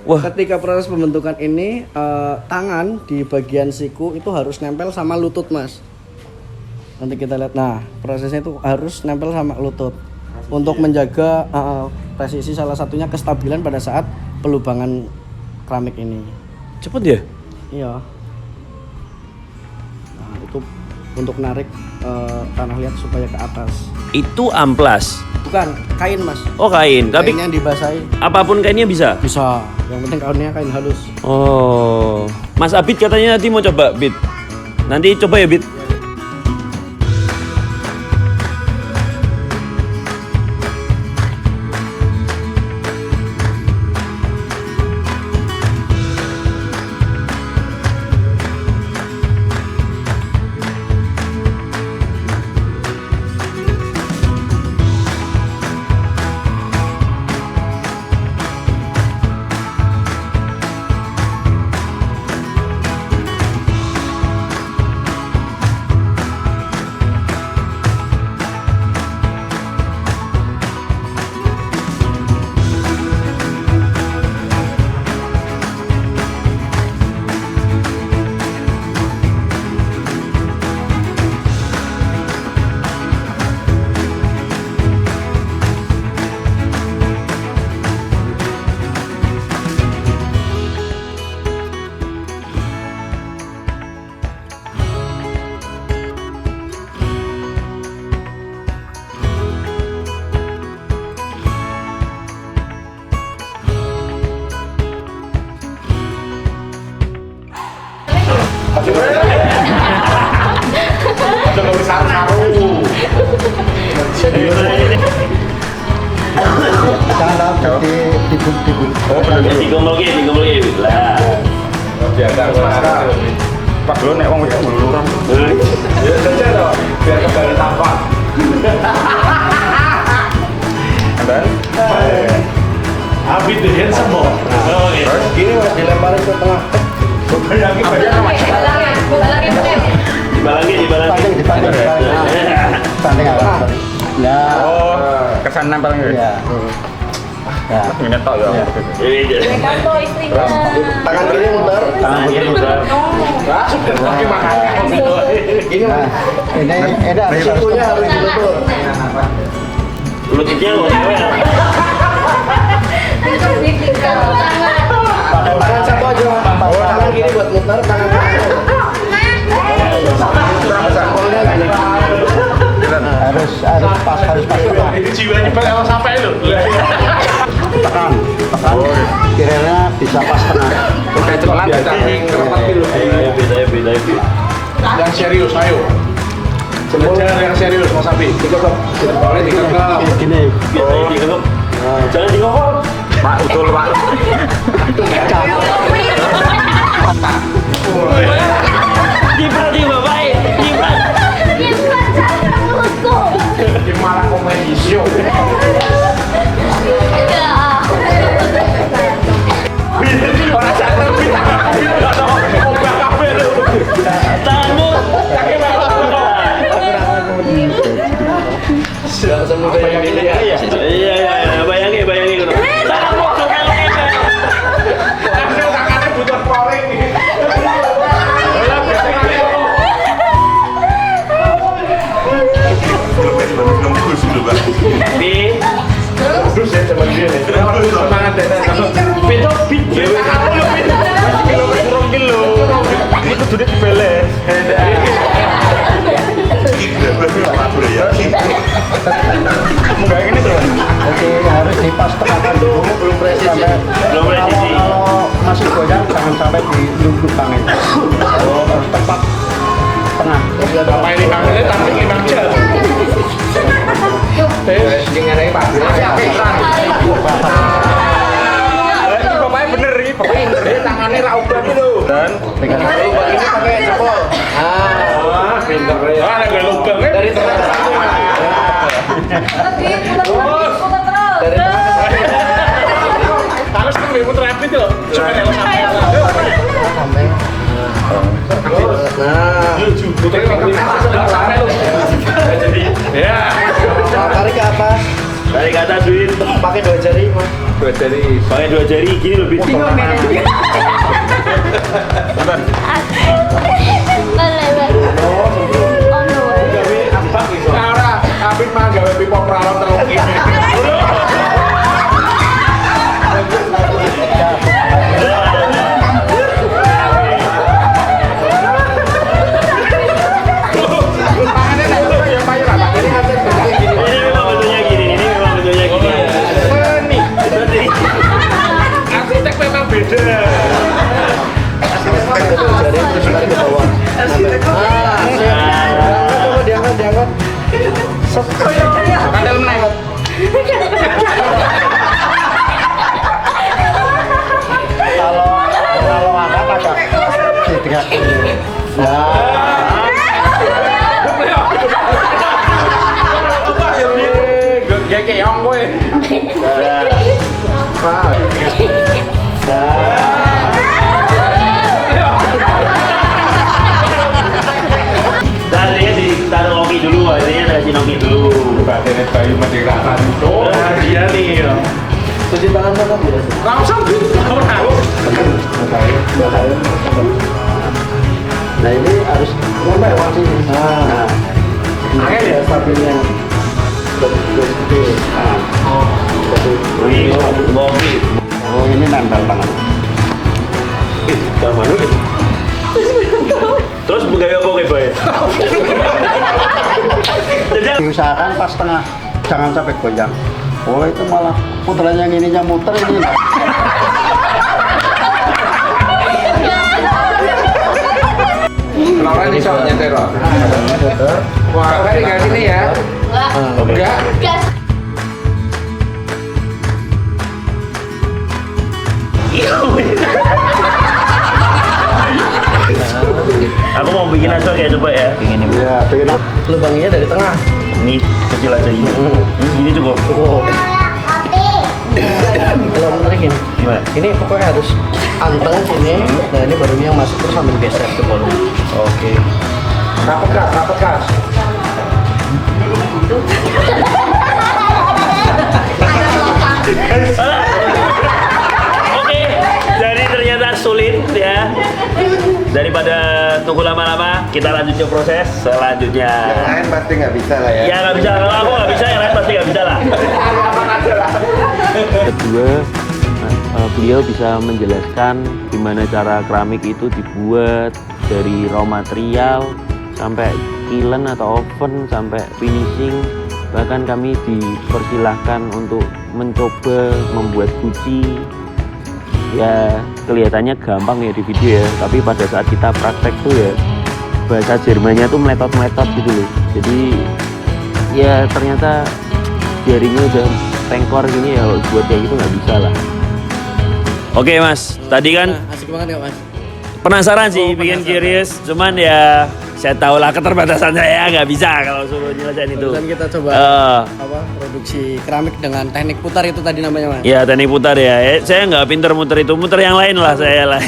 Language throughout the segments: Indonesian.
Wah. Ketika proses pembentukan ini tangan di bagian siku itu harus nempel sama lutut, Mas. Nanti kita lihat. Nah, prosesnya itu harus nempel sama lutut untuk menjaga presisi, salah satunya kestabilan pada saat pelubangan keramik ini. Cepet ya? Iya. Nah, itu untuk narik tanah liat supaya ke atas. Itu amplas. Bukan, kain, Mas. Oh, kain. Tapi Kainnya dibasahi. apapun kainnya bisa. Bisa. Yang penting kainnya kain halus. Oh. Mas Abid katanya nanti mau coba, Bid. Nanti coba ya, Bid. Salah jadi tibun-tibun. Oh, digomol lagi lah. Biasa Pak lo nek wong wis lurang. Ya saja toh, biar kembali tampak. Dan Abi the handsome boy. Oke. Gini Mas, dilemparin ke tengah. Dibalangi. Dipanding. Panding apa? Nah. oh, kesan nempel nggih. Ya. Ya. Ini tok ya. Kanto istrinya. Tangan kiri muter. Tangan kiri muter. Tapi makanya Ini Mas. Ini harus sikunya harus dilebur. Lututnya mau cewek. Pakai tangan satu aja. Tangan kiri buat muter, tangan kanan. Sampulnya gini. Harus pas. Ini jiwanya pengen sampai lu. Tekan. Kiranya bisa pas tengah. udah cepat kita Beda. Yang serius, ayo. Belajar yang serius, Mas Abi. Boleh dikekang. Gini. Jangan digokok. Pak betul Pak. Gibran baik. Gibran. Ini malah komedi show. Orang jatuh kita. Obat kafe lu. Tanganmu. Kaki Sudah semudah yang dilihat. Iya, bayangin. Tanganmu. Hasil tangannya butuh pouring. Bi. Terus ya zaman dia nih. Semangat deh. Beda bit. Kilo. Itu sudah dibeles. Enggak ini tuh. Oke, harus dipas tengahkan dulu. Belum presisi. Belum presisi. Kalau masih goyang jangan sampai di lubang itu. Harus tepat tengah. Apa ini kangennya tapi 5 jam. Jenenge Pak. Ini bapaknya bener ini, bapaknya bener. Tangannya ra ubah itu. Dan Ini pakai jempol. Pinter ya. Ah, ada lubang Dari tengah. Dari Harus kan mau terapi tuh. Supaya sampai. sampai. Nah, Putarnya sampai lu. Jadi ya. tarik ke atas. Tarik ke atas, Win. Pakai 2 jari, Mas. Pakai 2 jari, gini lebih. Ora, tapi mah gawe pipa pralon terus ini. Ini memang bentuknya gini, ini memang bentuknya gini. Arsitek memang beda. Jari terus tarik ke bawah. Coba diangkat. Kandel meneng. Kalau angkat agak ditegak. Gak keong gue. Tadinya ditaruh Noki dulu, akhirnya kasih Noki dulu. Badannya bayi mendekatan itu. Nah, dia nih. Cuci tangan sana biasa. Langsung gitu. Nah ini harus ngomel masih. Nah, Angin ya? stabilnya. Wih, Noki. Oh ini nempel tangan. Gak mana? Terus gaya apa kayak Boy? Diusahakan pas tengah, jangan sampai goyang. Oh itu malah puterannya yang ininya muter ini. Laura ini soal nyetir loh. Wah, kan tinggal sini ya. Enggak. Aku mau bikin aja kayak coba ya. Pengen ini. Ya, pengen lubangnya dari tengah. Ini kecil aja ini. Ini cukup. Oh. Kalau menarik ini, Gimana? ini pokoknya harus anteng sini. Nah ini baru yang masuk terus sambil geser ke bawah. Oke. Rapat kas. Oke, jadi ternyata sulit ya. Daripada tunggu lama-lama, kita lanjut ke proses selanjutnya. Lain pasti nggak bisa lah ya. Ya nggak bisa, kalau aku nggak bisa, yang lain pasti nggak bisa lah. Kedua, beliau bisa menjelaskan gimana cara keramik itu dibuat dari raw material sampai kiln atau oven sampai finishing. Bahkan kami dipersilahkan untuk mencoba membuat guci. Ya kelihatannya gampang ya di video ya, tapi pada saat kita praktek tuh ya bahasa Jermannya tuh meletot-meletot gitu loh. Jadi ya ternyata jarinya udah pengkor gini ya, buat kayak gitu nggak bisa lah. Oke Mas, tadi kan Asik banget ya Mas. penasaran sih, bikin curious, cuman ya saya tahu lah keterbatasan saya, nggak bisa kalau suruh nyelesain itu. Dan kita coba apa produksi keramik dengan teknik putar itu tadi namanya Mas. Ya teknik putar ya. Saya nggak pinter muter itu, muter yang lain lah saya lah.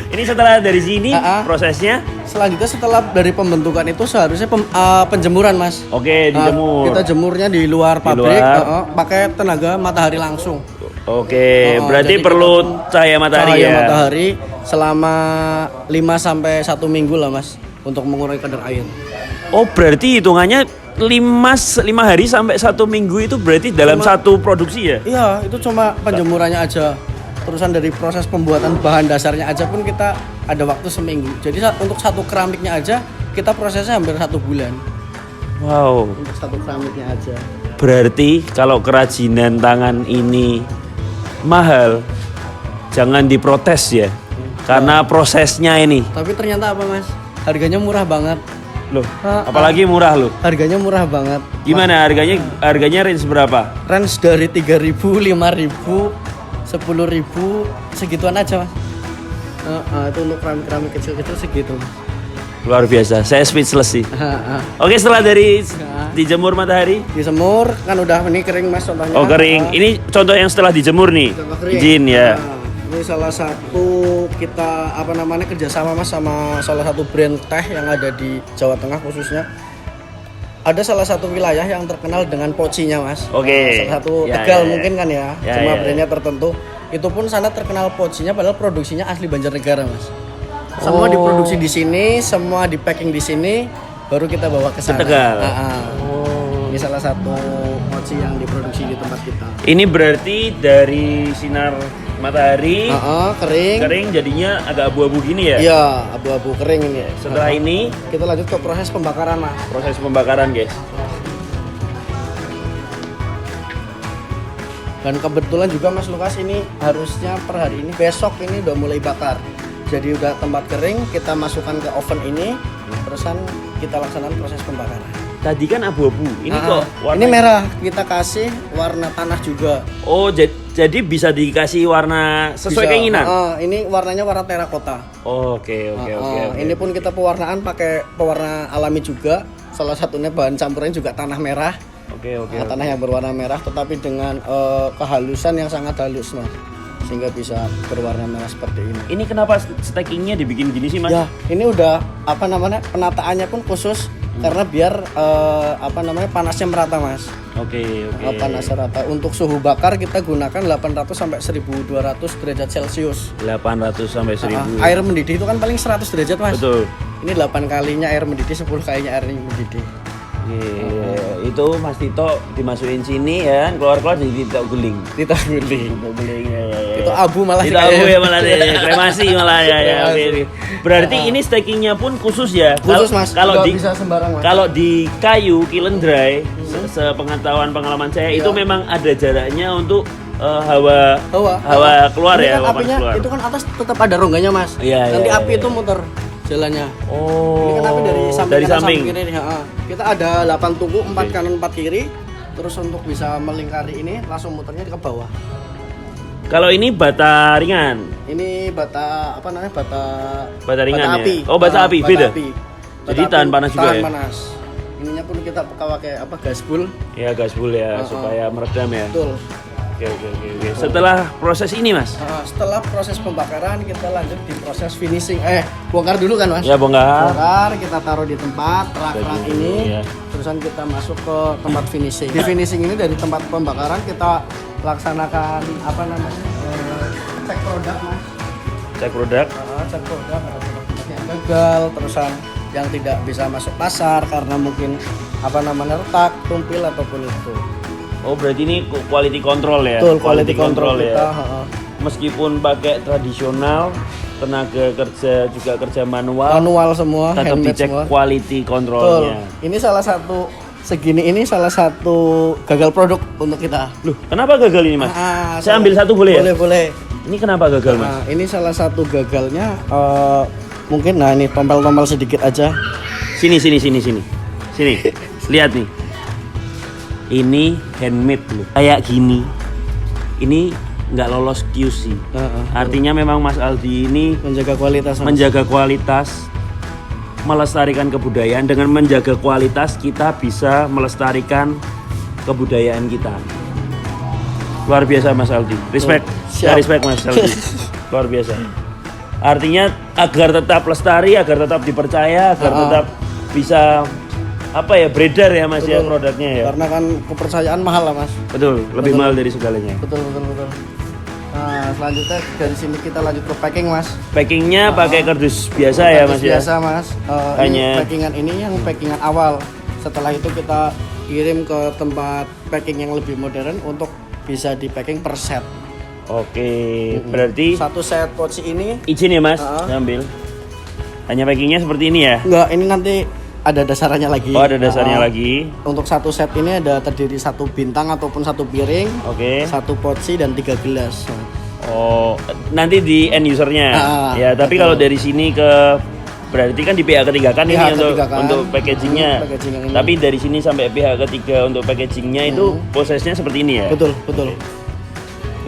Ini setelah dari sini prosesnya. Selanjutnya setelah dari pembentukan itu seharusnya penjemuran Mas. Oke, dijemur. Kita jemurnya di luar pabrik, pakai tenaga matahari langsung. Oke, berarti jadi perlu kita cahaya matahari cahaya ya. matahari selama 5 sampai 1 minggu lah Mas untuk mengurangi kadar air. Oh, berarti hitungannya 5 hari sampai 1 minggu itu berarti dalam satu produksi ya? Iya, itu cuma penjemurannya aja. Terusan dari proses pembuatan bahan dasarnya aja pun kita ada waktu seminggu. Jadi untuk satu keramiknya aja kita prosesnya hampir 1 bulan. Wow. Untuk satu keramiknya aja. Berarti kalau kerajinan tangan ini mahal, jangan diprotes ya. Karena prosesnya ini. Tapi ternyata apa Mas? Harganya murah banget. Loh, apalagi murah loh. Harganya murah banget. Gimana harganya range berapa? Range dari 3.000, 5.000, 10.000, segituan aja Mas. Itu untuk keramik-keramik kecil-kecil segitu. Luar biasa, saya speechless sih. Oke, setelah dari dijemur matahari, Dijemur kan udah ini kering Mas contohnya. oh kering. Ini contoh yang setelah dijemur nih. Contoh kering. Izin ya. Ini salah satu kita kerjasama Mas sama salah satu brand teh yang ada di Jawa Tengah khususnya. ada salah satu wilayah yang terkenal dengan pocinya mas. Oke. Salah satu Ya, Tegal ya, ya. mungkin kan ya, Ya, cuma ya, ya. brandnya tertentu. Itu pun sana terkenal pocinya, padahal produksinya asli Banjarnegara mas. Semua Oh. diproduksi di sini, semua di packing di sini, baru kita bawa ke sana. Tegal. Ini salah satu poci yang diproduksi di tempat kita. Ini berarti dari sinar matahari Kering. kering jadinya agak abu-abu gini ya. Iya, abu-abu kering ini. Setelah ini Kita lanjut ke proses pembakaran mas. proses pembakaran, guys. Dan kebetulan juga Mas Lukas ini harusnya per hari ini, besok ini udah mulai bakar. Jadi udah tempat kering, kita masukkan ke oven ini, terusan kita laksanakan proses pembakaran. Tadi kan abu-abu. Ini kok warna Ini merah, kita kasih warna tanah juga. Oh, jadi bisa dikasih warna sesuai Bisa. keinginan. Ini warnanya warna terakota. Oke. Ini pun kita pewarnaan pakai pewarna alami juga. Salah satunya bahan campurannya juga tanah merah. Oke. Tanah yang berwarna merah tetapi dengan kehalusan yang sangat halus mas, sehingga bisa berwarna merah seperti ini. Ini kenapa stackingnya dibikin gini sih, Mas? Ya ini udah penataannya pun khusus karena biar panasnya merata mas. Oke. Panasnya rata. Untuk suhu bakar kita gunakan 800 sampai 1200 derajat Celcius. 800 sampai 1000. Air mendidih itu kan paling 100 derajat mas. Betul. Ini 8 kalinya air mendidih, 10 kalinya air mendidih. Itu Mas Tito dimasukin sini ya, keluar jadi Tito guling. Kita guling. Tito guling ya. Itu abu malah. Tito abu ya malah deh, kremasi malah ya. Oke. Berarti ini stackingnya pun khusus ya. Khusus mas. Kalau Nggak di bisa sembarang mas. kalau di kayu kiln dry, sepengetahuan pengalaman saya itu memang ada jaraknya untuk hawa keluar ini ya, kan hawa panas apinya keluar. itu kan atas tetap ada rongganya mas. Iya, Nanti iya, api iya. itu muter jalannya. Oh. Ini kan api dari samping dari kanan samping. samping kiri nih. Kita ada 8 tungku, 4 kanan 4 kiri. Terus untuk bisa melingkari ini langsung muternya ke bawah. Kalau ini bata ringan. Ini bata Bata ringan ya? api. Oh, bata api, beda? Api. Jadi Bata tahan api, panas juga tahan ya? panas. Ininya pun kita pakai gaspul. Ya gaspul ya supaya meredam ya. Betul. Oke. Setelah proses ini, Mas. Setelah proses pembakaran kita lanjut di proses finishing. Bongkar dulu kan mas? Ya bongkar. Bongkar, kita taruh di tempat rak-rak Baju, ini. ya. Terusan kita masuk ke tempat finishing. Di finishing ini dari tempat pembakaran kita laksanakan cek produk mas. Cek produk. Cek produk ada produk yang gagal, terusan yang tidak bisa masuk pasar karena mungkin retak, tumpil ataupun itu. Oh, berarti ini quality control ya? Betul, quality control ya. kita. Meskipun pakai tradisional, tenaga kerja juga kerja manual, Manual semua, tetap handmade dicek semua. quality Betul. controlnya. Ini salah satu gagal produk untuk kita. Loh, kenapa gagal ini, Mas? Saya salah- ambil satu boleh ya? Boleh. Ini kenapa gagal, Mas? Nah, ini salah satu gagalnya mungkin ini tompel-tompel sedikit aja. Sini. Lihat nih. Ini handmade loh. Kayak gini. Ini nggak lolos QC. Artinya memang Mas Aldi ini Menjaga kualitas. Mas. menjaga kualitas, melestarikan kebudayaan. Dengan menjaga kualitas kita bisa melestarikan kebudayaan kita. Luar biasa Mas Aldi. Respect. Siap. Saya respect Mas Aldi. Luar biasa. Artinya agar tetap lestari, agar tetap dipercaya, agar tetap bisa beredar ya Mas ya produknya ya. Karena kan kepercayaan mahal lah mas. Betul, lebih mahal dari segalanya. Betul. Nah selanjutnya dari sini kita lanjut ke packing mas. Packingnya pakai kardus biasa ya Mas Kardus ya. Biasa mas. Hanya Ini packingan ini yang packingan awal. Setelah itu kita kirim ke tempat packing yang lebih modern untuk bisa di packing per set. Oke, berarti Satu set poci ini izin ya Mas, saya ambil. Hanya packingnya seperti ini ya. enggak, ini nanti ada dasarannya lagi. Oh, ada dasarnya lagi. Untuk satu set ini ada terdiri 1 bintang ataupun 1 piring, Oke. 1 poci dan 3 gelas. Oh, nanti di end usernya. Ya, tapi betul. kalau dari sini ke berarti kan di pihak ketiga kan ini Pihak untuk ketiga kan. untuk packagingnya. Packaging yang ini. Tapi dari sini sampai pihak ketiga untuk packagingnya itu prosesnya seperti ini ya. Betul.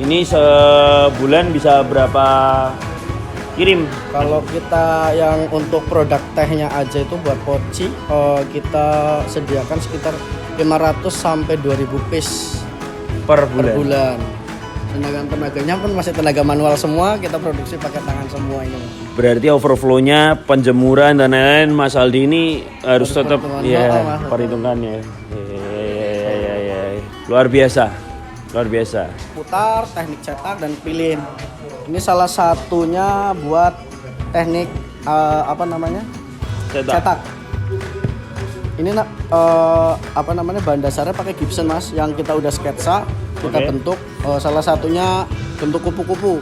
Ini sebulan bisa berapa kirim? Kalau kita yang untuk produk tehnya aja itu buat poci kita sediakan sekitar 500 sampai 2000 piece Per per bulan. bulan. Tenaganya pun masih tenaga manual semua, kita produksi pakai tangan semua ini. Berarti overflow-nya, penjemuran dan lain-lain Mas Aldi ini harus tetap ya perhitungannya. Ya. Luar biasa. Putar, teknik cetak dan pilin. Ini salah satunya buat teknik cetak. Ini bahan dasarnya pakai Gibson Mas, yang kita udah sketsa, kita bentuk. Salah satunya bentuk kupu-kupu.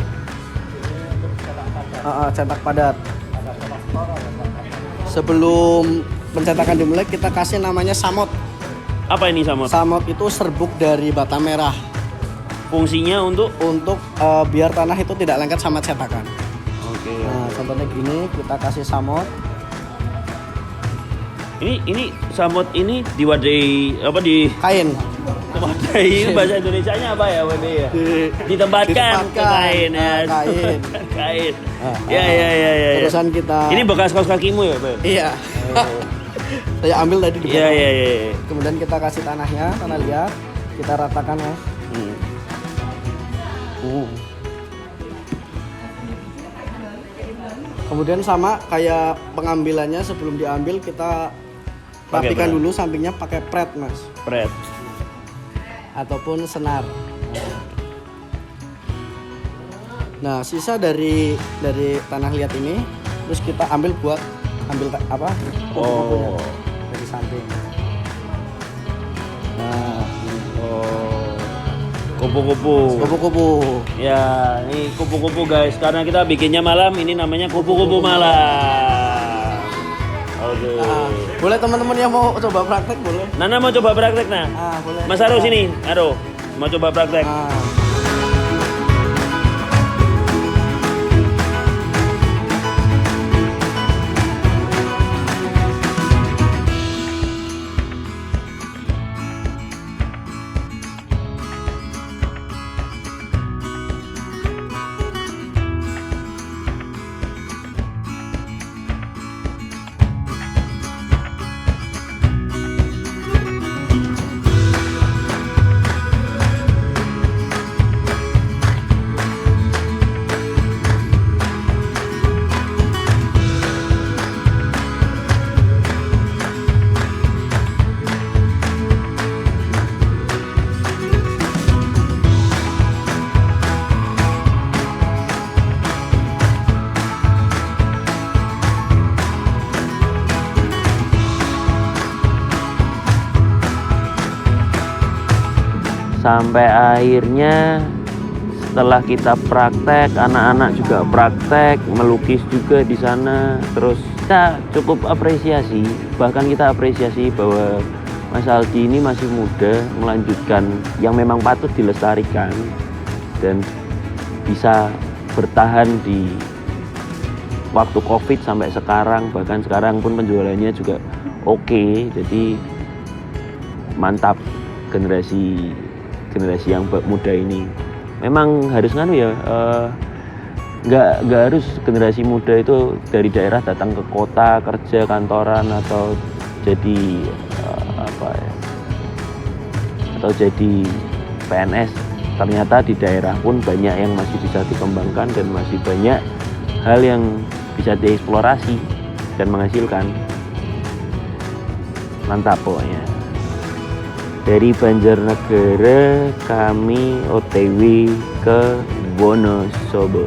Cetak padat. Sebelum pencetakan dimulai, kita kasih namanya samot. Apa ini samot? Samot itu serbuk dari bata merah. Fungsinya untuk biar tanah itu tidak lengket sama cetakan. Oke. Nah, contohnya gini, kita kasih samot. Ini samot ini diwadahi apa di Kain. Ini bahasa Indonesianya apa ya, WB ya? Ditempatkan ke kain ya. Kain. Ya. Terusan kita. Ini bekas kaos kakimu ya, Pak? Iya. Saya ambil tadi di bawah. Iya. Kemudian kita kasih tanah liat, kita ratakan ya. Kemudian sama kayak pengambilannya, sebelum diambil kita rapikan dulu sampingnya pakai pret Mas. Pret. Ataupun senar. Nah, sisa dari tanah liat ini terus kita ambil kupu-kupunya dari samping. Nah, kupu-kupu. Ya, ini kupu-kupu guys. Karena kita bikinnya malam, ini namanya kupu-kupu malam. Oke. Nah, boleh teman-teman yang mau coba praktek boleh. Nana mau coba praktek nah? Boleh. Mas Aro sini, Aro mau coba praktek. Sampai akhirnya setelah kita praktek, anak-anak juga praktek, melukis juga di sana. Terus kita cukup apresiasi, bahkan kita apresiasi bahwa Mas Aldi ini masih muda, melanjutkan yang memang patut dilestarikan dan bisa bertahan di waktu Covid sampai sekarang. Bahkan sekarang pun penjualannya juga oke. Jadi mantap generasi yang muda ini. Memang harus nggak harus generasi muda itu dari daerah datang ke kota kerja kantoran atau jadi atau jadi PNS. Ternyata di daerah pun banyak yang masih bisa dikembangkan dan masih banyak hal yang bisa dieksplorasi dan menghasilkan. Mantap pokoknya. Dari Banjarnegara kami OTW ke Wonosobo.